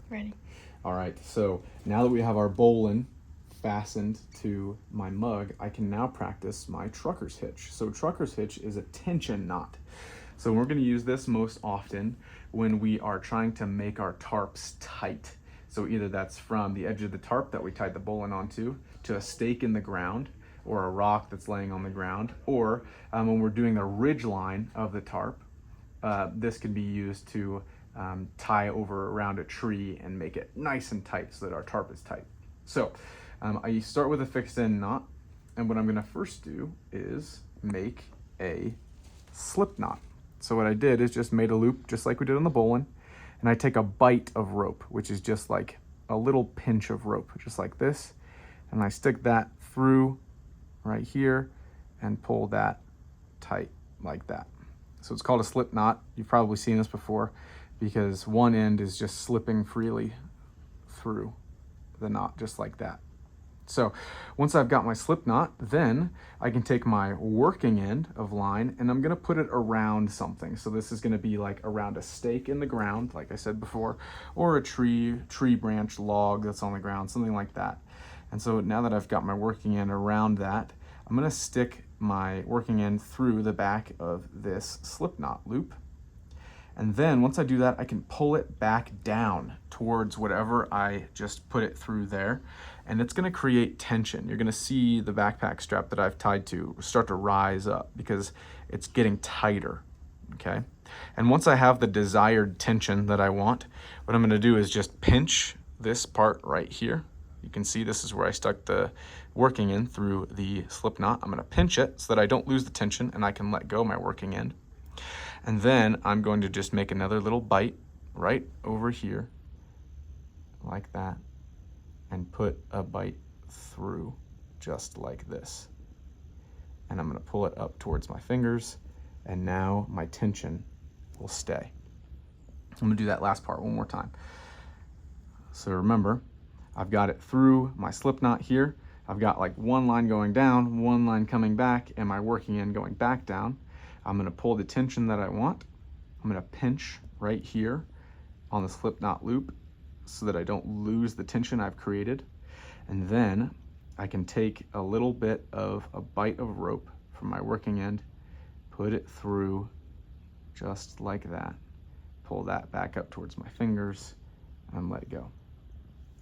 Ready. All right, so now that we have our bowline fastened to my mug, I can now practice my trucker's hitch. So trucker's hitch is a tension knot. So we're going to use this most often when we are trying to make our tarps tight. So either that's from the edge of the tarp that we tied the bowline onto to a stake in the ground or a rock that's laying on the ground, or when we're doing the ridge line of the tarp, this can be used to tie over around a tree and make it nice and tight so that our tarp is tight. So I start with a fixed end knot, and what I'm gonna first do is make a slip knot. So what I did is just made a loop just like we did on the bowline, and I take a bite of rope, which is just like a little pinch of rope, just like this, and I stick that through right here and pull that tight like that. So it's called a slip knot. You've probably seen this before because one end is just slipping freely through the knot just like that. So once I've got my slip knot, then I can take my working end of line and I'm gonna put it around something. So this is gonna be like around a stake in the ground, like I said before, or a tree branch log that's on the ground, something like that. And so now that I've got my working end around that, I'm gonna stick my working end through the back of this slip knot loop. And then once I do that, I can pull it back down towards whatever I just put it through there. And it's gonna create tension. You're gonna see the backpack strap that I've tied to start to rise up because it's getting tighter, okay? And once I have the desired tension that I want, what I'm gonna do is just pinch this part right here. You can see this is where I stuck the working end through the slip knot. I'm gonna pinch it so that I don't lose the tension and I can let go my working end. And then I'm going to just make another little bite right over here, like that, and put a bite through just like this. And I'm gonna pull it up towards my fingers, and now my tension will stay. I'm gonna do that last part one more time. So remember, I've got it through my slip knot here. I've got like one line going down, one line coming back, and my working end going back down. I'm gonna pull the tension that I want. I'm gonna pinch right here on the slip knot loop so that I don't lose the tension I've created. And then I can take a little bit of a bite of rope from my working end, put it through just like that, pull that back up towards my fingers and let go.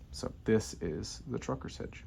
So this is the trucker's hitch.